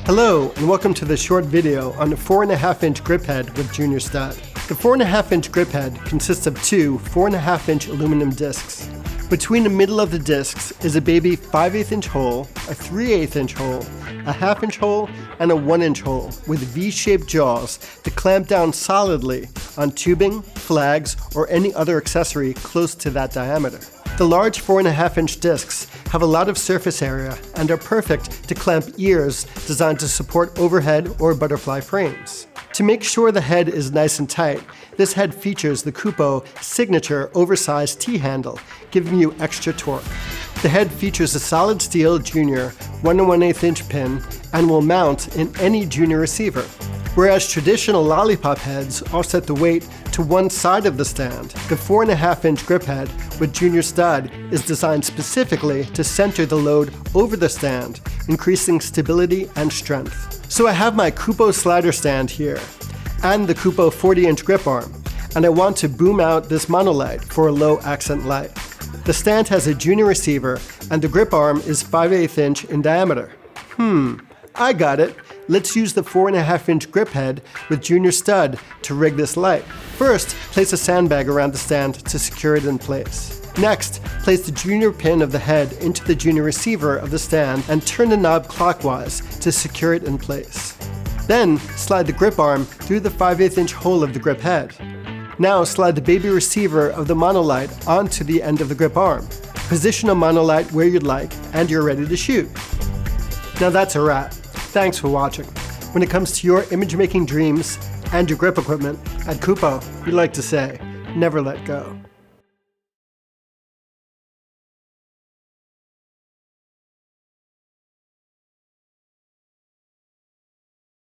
Hello and welcome to this short video on the 4.5-inch grip head with junior stud. The 4.5-inch grip head consists of two 4.5-inch aluminum discs. Between the middle of the discs is a baby 5/8-inch hole, a 3/8-inch hole, a 1/2-inch hole, and a 1-inch hole with V-shaped jaws to clamp down solidly on tubing, flags, or any other accessory close to that diameter. The large 4.5-inch discs have a lot of surface area and are perfect to clamp ears designed to support overhead or butterfly frames. To make sure the head is nice and tight, this head features the Kupo signature oversized T-handle, giving you extra torque. The head features a solid steel junior 1 1/8-inch pin and will mount in any junior receiver. Whereas traditional lollipop heads offset the weight to one side of the stand, the 4.5-inch grip head with junior stud is designed specifically to center the load over the stand, increasing stability and strength. So I have my Kupo slider stand here, and the Kupo 40-inch grip arm, and I want to boom out this monolight for a low accent light. The stand has a junior receiver, and the grip arm is 5/8 in diameter. I got it. Let's use the 4.5-inch grip head with junior stud to rig this light. First, place a sandbag around the stand to secure it in place. Next, place the junior pin of the head into the junior receiver of the stand and turn the knob clockwise to secure it in place. Then, slide the grip arm through the 5/8-inch hole of the grip head. Now slide the baby receiver of the monolight onto the end of the grip arm. Position a monolight where you'd like, and you're ready to shoot. Now that's a wrap. Thanks for watching. When it comes to your image-making dreams and your grip equipment, at Kupo, we like to say, never let go.